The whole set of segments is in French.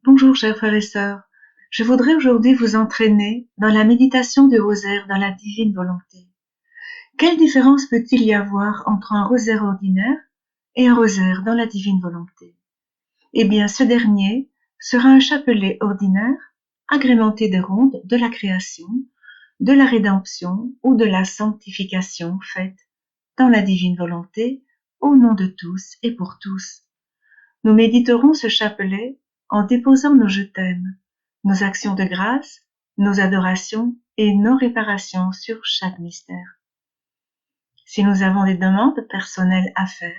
Bonjour chers frères et sœurs, je voudrais aujourd'hui vous entraîner dans la méditation du rosaire dans la divine volonté. Quelle différence peut-il y avoir entre un rosaire ordinaire et un rosaire dans la divine volonté? Eh bien, ce dernier sera un chapelet ordinaire agrémenté des rondes de la création, de la rédemption ou de la sanctification faite dans la divine volonté au nom de tous et pour tous. Nous méditerons ce chapelet en déposant nos je t'aime, nos actions de grâce, nos adorations et nos réparations sur chaque mystère. Si nous avons des demandes personnelles à faire,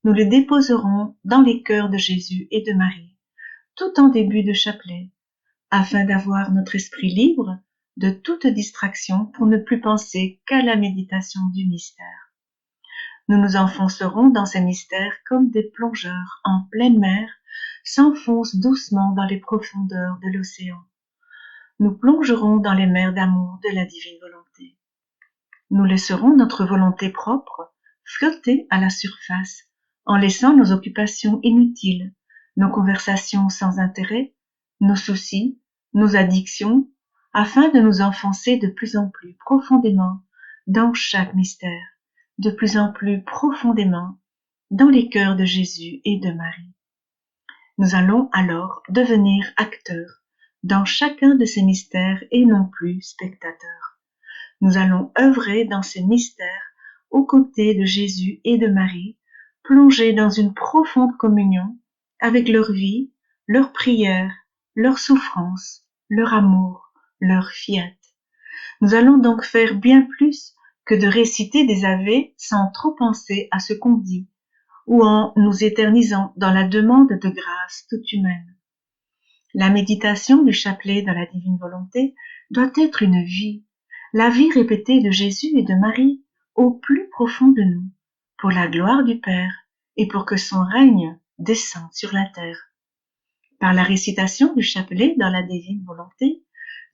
nous les déposerons dans les cœurs de Jésus et de Marie, tout en début de chapelet, afin d'avoir notre esprit libre de toute distraction pour ne plus penser qu'à la méditation du mystère. Nous nous enfoncerons dans ces mystères comme des plongeurs en pleine mer s'enfoncent doucement dans les profondeurs de l'océan. Nous plongerons dans les mers d'amour de la divine volonté. Nous laisserons notre volonté propre flotter à la surface en laissant nos occupations inutiles, nos conversations sans intérêt, nos soucis, nos addictions, afin de nous enfoncer de plus en plus profondément dans chaque mystère, de plus en plus profondément dans les cœurs de Jésus et de Marie. Nous allons alors devenir acteurs dans chacun de ces mystères et non plus spectateurs. Nous allons œuvrer dans ces mystères aux côtés de Jésus et de Marie, plongés dans une profonde communion avec leur vie, leurs prières, leurs souffrances, leur amour, leur fiat. Nous allons donc faire bien plus que de réciter des ave sans trop penser à ce qu'on dit, ou en nous éternisant dans la demande de grâce toute humaine. La méditation du chapelet dans la divine volonté doit être une vie, la vie répétée de Jésus et de Marie au plus profond de nous, pour la gloire du Père et pour que son règne descende sur la terre. Par la récitation du chapelet dans la divine volonté,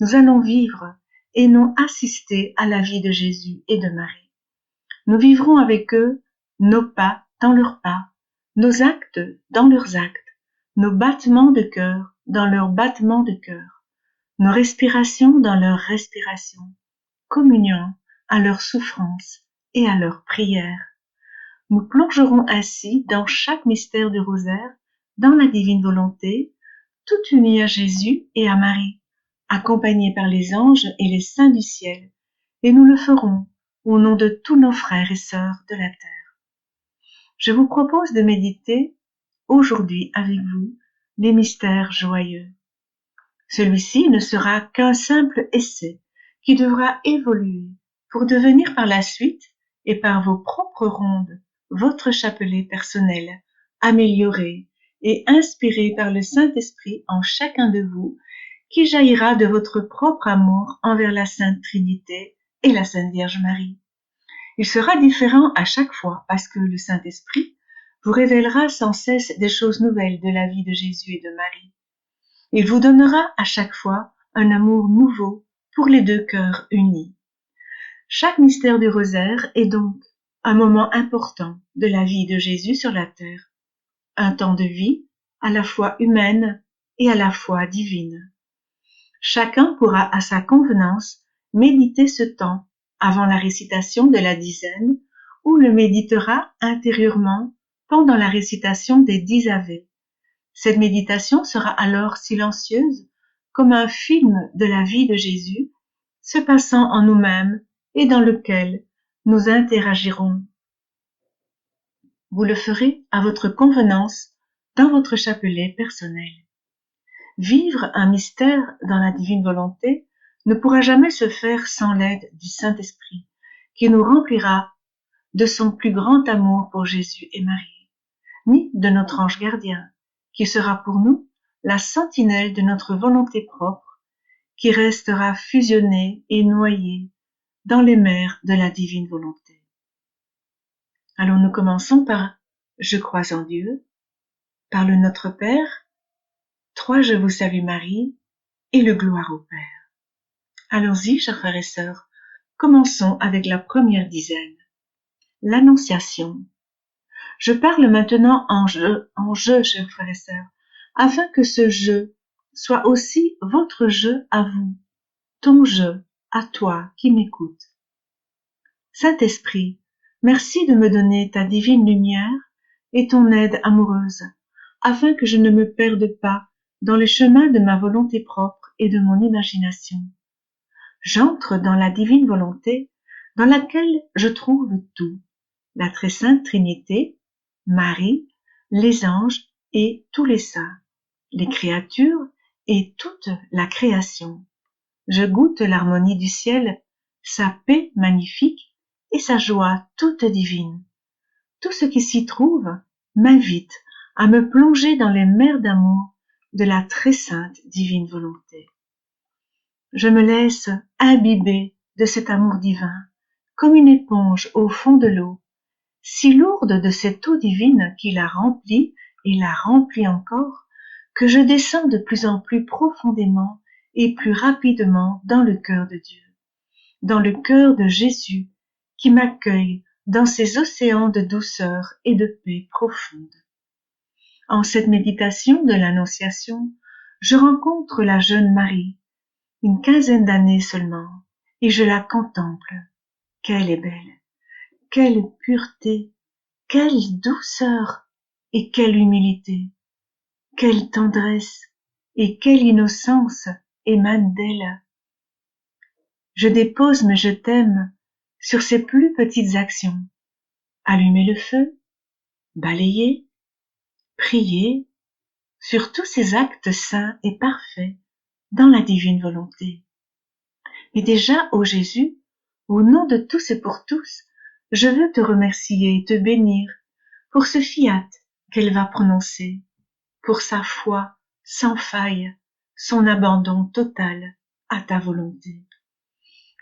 nous allons vivre et non assister à la vie de Jésus et de Marie. Nous vivrons avec eux nos pas dans leurs pas, nos actes dans leurs actes, nos battements de cœur dans leurs battements de cœur, nos respirations dans leurs respirations, communiant à leurs souffrances et à leurs prières. Nous plongerons ainsi dans chaque mystère du rosaire, dans la divine volonté, tout unis à Jésus et à Marie, accompagnés par les anges et les saints du ciel, et nous le ferons au nom de tous nos frères et sœurs de la terre. Je vous propose de méditer aujourd'hui avec vous les mystères joyeux. Celui-ci ne sera qu'un simple essai qui devra évoluer pour devenir par la suite et par vos propres rondes votre chapelet personnel, amélioré et inspiré par le Saint-Esprit en chacun de vous, qui jaillira de votre propre amour envers la Sainte Trinité et la Sainte Vierge Marie. Il sera différent à chaque fois parce que le Saint-Esprit vous révélera sans cesse des choses nouvelles de la vie de Jésus et de Marie. Il vous donnera à chaque fois un amour nouveau pour les deux cœurs unis. Chaque mystère du rosaire est donc un moment important de la vie de Jésus sur la terre, un temps de vie à la fois humaine et à la fois divine. Chacun pourra à sa convenance méditer ce temps avant la récitation de la dizaine ou le méditera intérieurement pendant la récitation des 10 ave. Cette méditation sera alors silencieuse comme un film de la vie de Jésus se passant en nous-mêmes et dans lequel nous interagirons. Vous le ferez à votre convenance dans votre chapelet personnel. Vivre un mystère dans la divine volonté ne pourra jamais se faire sans l'aide du Saint-Esprit, qui nous remplira de son plus grand amour pour Jésus et Marie, ni de notre ange gardien, qui sera pour nous la sentinelle de notre volonté propre, qui restera fusionnée et noyée dans les mers de la divine volonté. Alors nous commençons par « Je crois en Dieu », par le Notre Père, 3 Je vous salue Marie et le Gloire au Père. Allons-y, chers frères et sœurs, commençons avec la première dizaine, l'Annonciation. Je parle maintenant en je, chers frères et sœurs, afin que ce « je » soit aussi votre jeu à vous, ton jeu à toi qui m'écoutes. Saint-Esprit, merci de me donner ta divine lumière et ton aide amoureuse, afin que je ne me perde pas dans le chemin de ma volonté propre et de mon imagination. J'entre dans la divine volonté, dans laquelle je trouve tout, la très sainte Trinité, Marie, les anges et tous les saints, les créatures et toute la création. Je goûte l'harmonie du ciel, sa paix magnifique et sa joie toute divine. Tout ce qui s'y trouve m'invite à me plonger dans les mers d'amour de la très sainte divine volonté. Je me laisse imbiber de cet amour divin, comme une éponge au fond de l'eau, si lourde de cette eau divine qui la remplit et la remplit encore, que je descends de plus en plus profondément et plus rapidement dans le cœur de Dieu, dans le cœur de Jésus, qui m'accueille dans ces océans de douceur et de paix profonde. En cette méditation de l'Annonciation, je rencontre la jeune Marie, une quinzaine d'années seulement, et je la contemple. Qu'elle est belle, quelle pureté, quelle douceur et quelle humilité, quelle tendresse et quelle innocence émanent d'elle. Je dépose mes je t'aime sur ses plus petites actions. Allumer le feu, balayer, prier, sur tous ces actes saints et parfaits dans la divine volonté. Et déjà, ô Jésus, au nom de tous et pour tous, je veux te remercier et te bénir pour ce fiat qu'elle va prononcer, pour sa foi sans faille, son abandon total à ta volonté.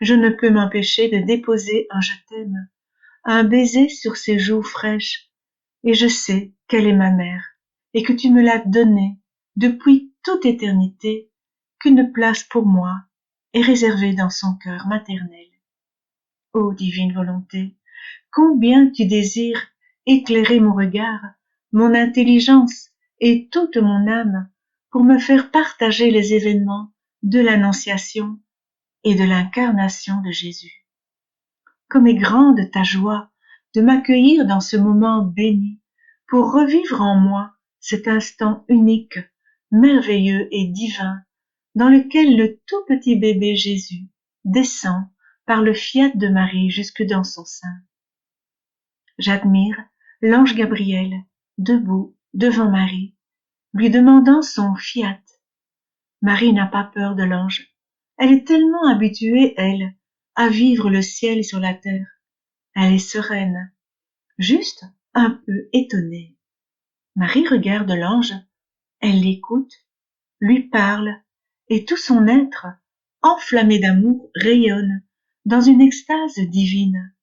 Je ne peux m'empêcher de déposer un je t'aime, un baiser sur ses joues fraîches, et je sais qu'elle est ma mère, et que tu me l'as donnée depuis toute éternité, qu'une place pour moi est réservée dans son cœur maternel. Ô divine volonté, combien tu désires éclairer mon regard, mon intelligence et toute mon âme pour me faire partager les événements de l'Annonciation et de l'incarnation de Jésus. Comme est grande ta joie de m'accueillir dans ce moment béni pour revivre en moi cet instant unique, merveilleux et divin dans lequel le tout petit bébé Jésus descend par le fiat de Marie jusque dans son sein. J'admire l'ange Gabriel, debout devant Marie, lui demandant son fiat. Marie n'a pas peur de l'ange. Elle est tellement habituée, elle, à vivre le ciel sur la terre. Elle est sereine, juste un peu étonnée. Marie regarde l'ange, elle l'écoute, lui parle, et tout son être, enflammé d'amour, rayonne dans une extase divine.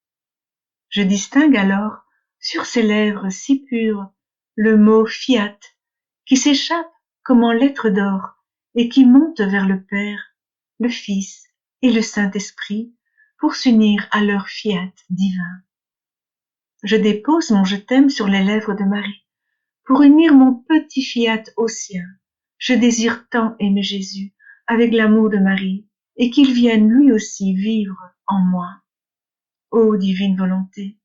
Je distingue alors, sur ses lèvres si pures, le mot fiat, qui s'échappe comme en lettres d'or et qui monte vers le Père, le Fils et le Saint-Esprit pour s'unir à leur fiat divin. Je dépose mon je t'aime sur les lèvres de Marie pour unir mon petit fiat au sien. Je désire tant aimer Jésus avec l'amour de Marie et qu'il vienne lui aussi vivre en moi. Ô divine volonté,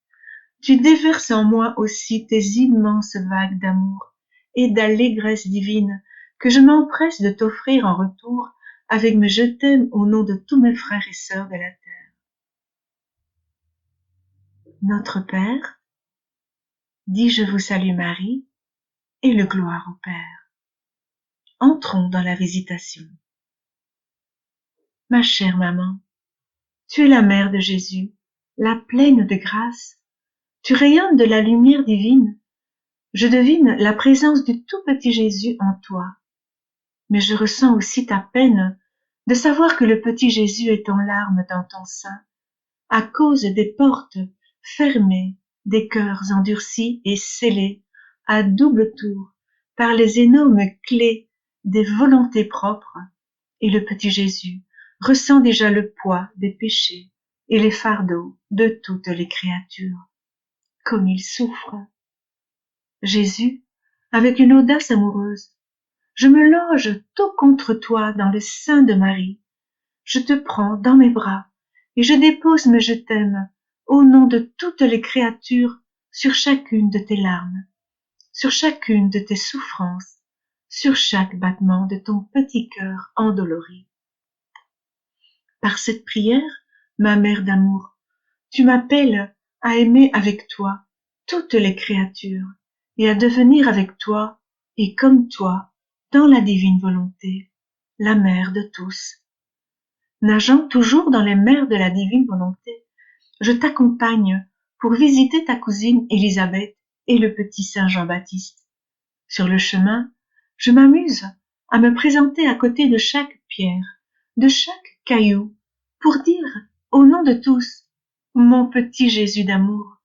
tu déverses en moi aussi tes immenses vagues d'amour et d'allégresse divine que je m'empresse de t'offrir en retour avec mes je t'aime au nom de tous mes frères et sœurs de la terre. Notre Père, dis je vous salue Marie, et le gloire au Père. Entrons dans la visitation. Ma chère maman, tu es la mère de Jésus, la pleine de grâce. Tu rayonnes de la lumière divine. Je devine la présence du tout petit Jésus en toi. Mais je ressens aussi ta peine de savoir que le petit Jésus est en larmes dans ton sein, à cause des portes fermées, des cœurs endurcis et scellés à double tour par les énormes clés des volontés propres, et le petit Jésus ressent déjà le poids des péchés et les fardeaux de toutes les créatures. Comme il souffre. Jésus, avec une audace amoureuse, Je me loge tout contre toi dans le sein de Marie. Je te prends dans mes bras et je dépose mes je t'aime au nom de toutes les créatures sur chacune de tes larmes, sur chacune de tes souffrances, sur chaque battement de ton petit cœur endolori. Par cette prière, ma mère d'amour, tu m'appelles à aimer avec toi toutes les créatures et à devenir avec toi et comme toi dans la divine volonté, la mère de tous. Nageant toujours dans les mers de la divine volonté, je t'accompagne pour visiter ta cousine Élisabeth et le petit Saint Jean-Baptiste. Sur le chemin, je m'amuse à me présenter à côté de chaque pierre, de chaque caillou, pour dire, au nom de tous, mon petit Jésus d'amour,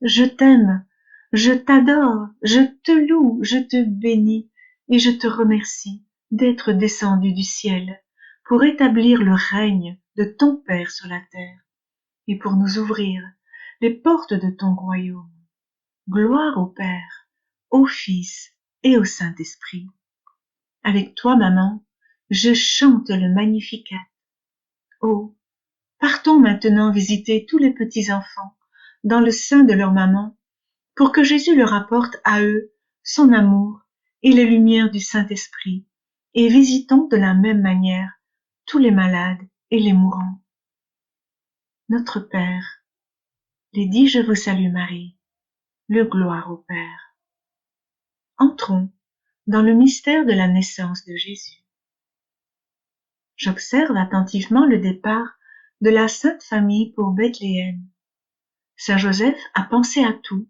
je t'aime, je t'adore, je te loue, je te bénis et je te remercie d'être descendu du ciel pour établir le règne de ton Père sur la terre et pour nous ouvrir les portes de ton royaume. Gloire au Père, au Fils et au Saint-Esprit. Avec toi, maman, je chante le Magnificat. Oh, partons maintenant visiter tous les petits enfants dans le sein de leur maman pour que Jésus leur apporte à eux son amour et les lumières du Saint-Esprit, et visitons de la même manière tous les malades et les mourants. Notre Père, les dit je vous salue Marie, le gloire au Père. Entrons dans le mystère de la naissance de Jésus. J'observe attentivement le départ de la Sainte Famille pour Bethléem. Saint Joseph a pensé à tout.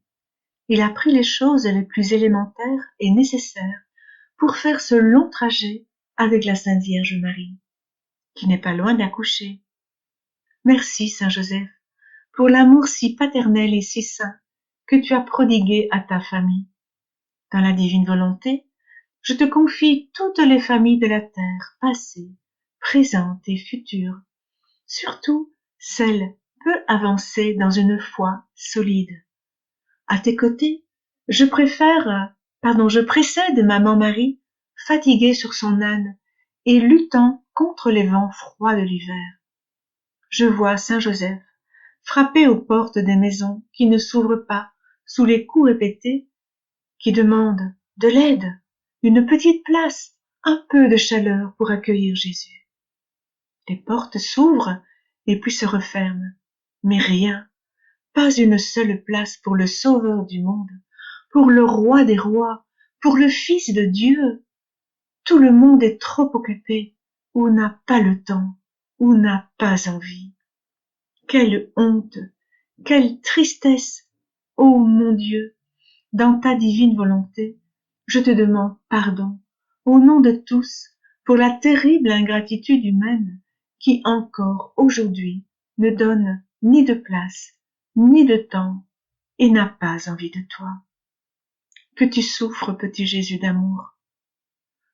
Il a pris les choses les plus élémentaires et nécessaires pour faire ce long trajet avec la Sainte Vierge Marie, qui n'est pas loin d'accoucher. Merci, Saint Joseph, pour l'amour si paternel et si saint que tu as prodigué à ta famille. Dans la divine volonté, je te confie toutes les familles de la terre, passées, présentes et futures, surtout celles peu avancées dans une foi solide. À tes côtés, je précède maman Marie, fatiguée sur son âne et luttant contre les vents froids de l'hiver. Je vois Saint Joseph frapper aux portes des maisons qui ne s'ouvrent pas sous les coups répétés, qui demandent de l'aide, une petite place, un peu de chaleur pour accueillir Jésus. Les portes s'ouvrent et puis se referment, mais rien, pas une seule place pour le Sauveur du monde, pour le Roi des rois, pour le Fils de Dieu. Tout le monde est trop occupé, ou n'a pas le temps, ou n'a pas envie. Quelle honte, quelle tristesse, ô mon Dieu, dans ta divine volonté, je te demande pardon, au nom de tous, pour la terrible ingratitude humaine qui encore aujourd'hui ne donne ni de place, ni de temps, et n'a pas envie de toi. Que tu souffres, petit Jésus d'amour.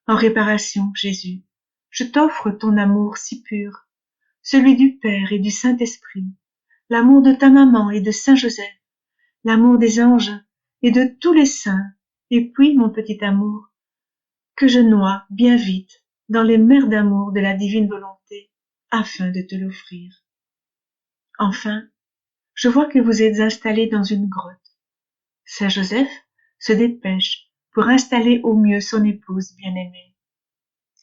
En réparation, Jésus, je t'offre ton amour si pur, celui du Père et du Saint-Esprit, l'amour de ta maman et de Saint Joseph, l'amour des anges et de tous les saints, et puis, mon petit amour, que je noie bien vite dans les mers d'amour de la divine volonté, afin de te l'offrir. Enfin, je vois que vous êtes installé dans une grotte. Saint Joseph se dépêche pour installer au mieux son épouse bien-aimée.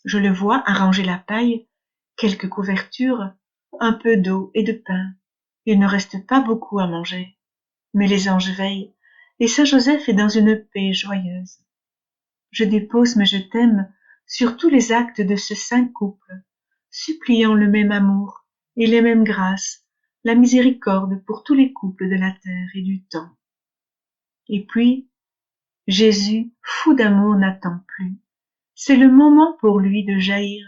Je le vois arranger la paille, quelques couvertures, un peu d'eau et de pain. Il ne reste pas beaucoup à manger, mais les anges veillent, et Saint Joseph est dans une paix joyeuse. Je dépose mes je t'aime sur tous les actes de ce saint couple, suppliant le même amour et les mêmes grâces, la miséricorde pour tous les couples de la terre et du temps. Et puis, Jésus, fou d'amour, n'attend plus. C'est le moment pour lui de jaillir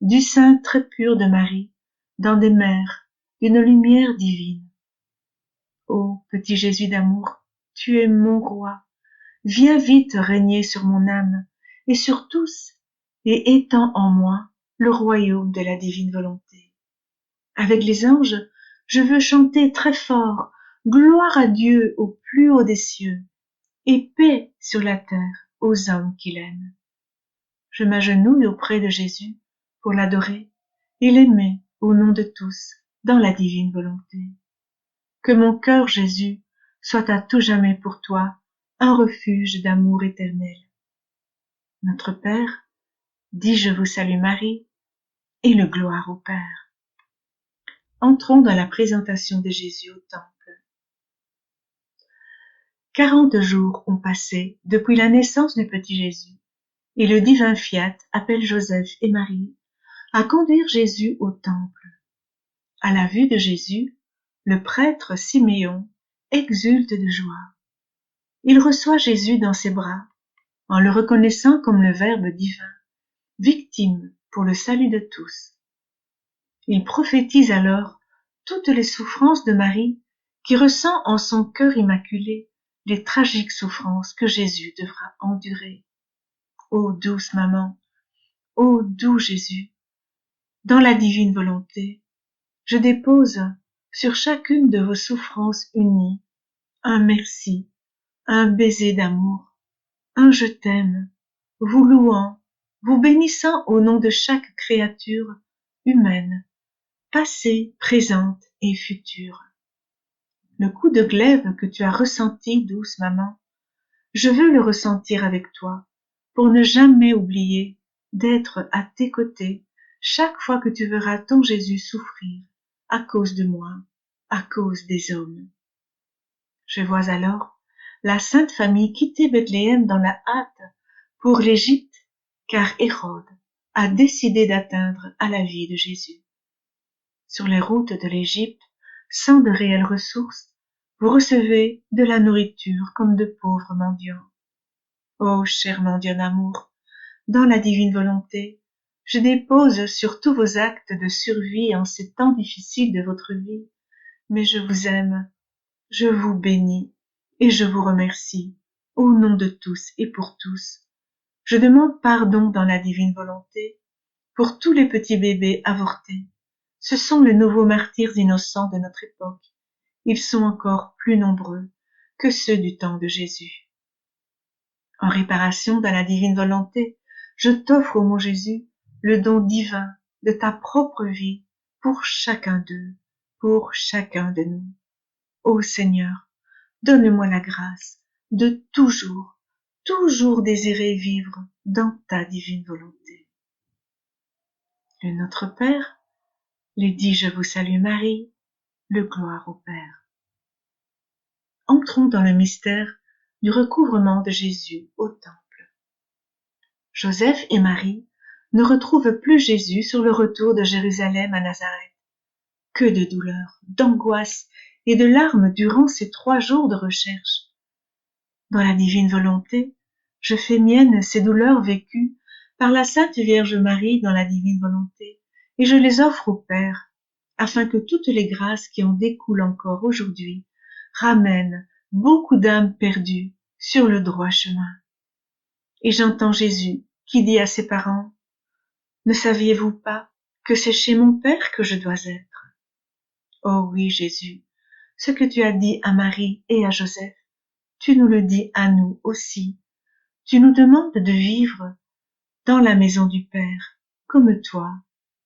du sein très pur de Marie, dans des mers d'une lumière divine. Ô petit Jésus d'amour, tu es mon roi, viens vite régner sur mon âme et sur tous, et étends en moi le royaume de la divine volonté. Avec les anges, je veux chanter très fort, gloire à Dieu au plus haut des cieux, et paix sur la terre aux hommes qu'il aime. je m'agenouille auprès de Jésus pour l'adorer et l'aimer au nom de tous dans la divine volonté. Que mon cœur, Jésus, soit à tout jamais pour toi un refuge d'amour éternel. Notre Père, dis je vous salue Marie, et le gloire au Père. Entrons dans la présentation de Jésus au temple. 40 jours ont passé depuis la naissance du petit Jésus, et le divin Fiat appelle Joseph et Marie à conduire Jésus au temple. À la vue de Jésus, le prêtre Siméon exulte de joie. Il reçoit Jésus dans ses bras, en le reconnaissant comme le Verbe divin, victime pour le salut de tous. Il prophétise alors toutes les souffrances de Marie, qui ressent en son cœur immaculé les tragiques souffrances que Jésus devra endurer. Ô douce maman, ô doux Jésus, dans la divine volonté, je dépose sur chacune de vos souffrances unies un merci, un baiser d'amour, un je t'aime, vous louant, vous bénissant au nom de chaque créature humaine, passée, présente et future. Le coup de glaive que tu as ressenti, douce maman, je veux le ressentir avec toi, pour ne jamais oublier d'être à tes côtés chaque fois que tu verras ton Jésus souffrir à cause de moi, à cause des hommes. Je vois alors la Sainte Famille quitter Bethléem dans la hâte pour l'Égypte, car Hérode a décidé d'atteindre à la vie de Jésus. Sur les routes de l'Égypte, sans de réelles ressources, vous recevez de la nourriture comme de pauvres mendiants. Ô cher mendiant d'amour, dans la divine volonté, je dépose sur tous vos actes de survie en ces temps difficiles de votre vie, mais je vous aime, je vous bénis et je vous remercie, au nom de tous et pour tous. Je demande pardon dans la divine volonté pour tous les petits bébés avortés. Ce sont les nouveaux martyrs innocents de notre époque. Ils sont encore plus nombreux que ceux du temps de Jésus. En réparation dans la divine volonté, je t'offre, ô mon Jésus, le don divin de ta propre vie pour chacun d'eux, pour chacun de nous. Ô Seigneur, donne-moi la grâce de toujours, toujours désirer vivre dans ta divine volonté. Le Notre Père, les dit je vous salue Marie, le gloire au Père. Entrons dans le mystère du recouvrement de Jésus au temple. Joseph et Marie ne retrouvent plus Jésus sur le retour de Jérusalem à Nazareth. Que de douleur, d'angoisse et de larmes durant ces 3 jours de recherche. Dans la divine volonté, je fais miennes ces douleurs vécues par la Sainte Vierge Marie dans la divine volonté, et je les offre au Père, afin que toutes les grâces qui en découlent encore aujourd'hui ramènent beaucoup d'âmes perdues sur le droit chemin. Et j'entends Jésus qui dit à ses parents, « Ne saviez-vous pas que c'est chez mon Père que je dois être ?» Oh oui, Jésus, ce que tu as dit à Marie et à Joseph, tu nous le dis à nous aussi. Tu nous demandes de vivre dans la maison du Père, comme toi,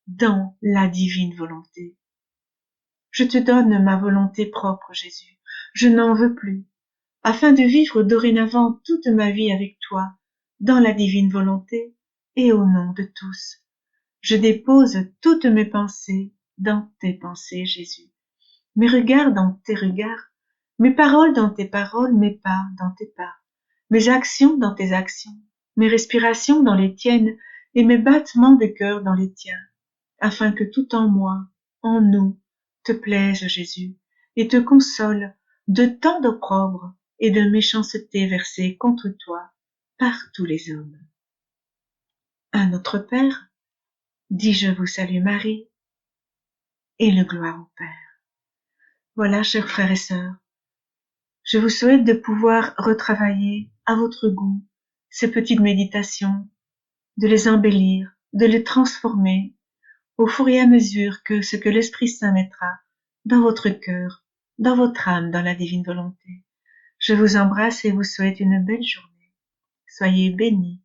dans la divine volonté. Je te donne ma volonté propre, Jésus. Je n'en veux plus, afin de vivre dorénavant toute ma vie avec toi, dans la divine volonté et au nom de tous. Je dépose toutes mes pensées dans tes pensées, Jésus. Mes regards dans tes regards, mes paroles dans tes paroles, mes pas dans tes pas, mes actions dans tes actions, mes respirations dans les tiennes et mes battements de cœur dans les tiens, afin que tout en moi, en nous, te plaise, Jésus, et te console de tant d'opprobre et de méchanceté versée contre toi par tous les hommes. À notre Père, dis je vous salue Marie, et le gloire au Père. Voilà, chers frères et sœurs, je vous souhaite de pouvoir retravailler à votre goût ces petites méditations, de les embellir, de les transformer au fur et à mesure que ce que l'Esprit Saint mettra dans votre cœur, dans votre âme, dans la divine volonté. Je vous embrasse et vous souhaite une belle journée. Soyez bénis.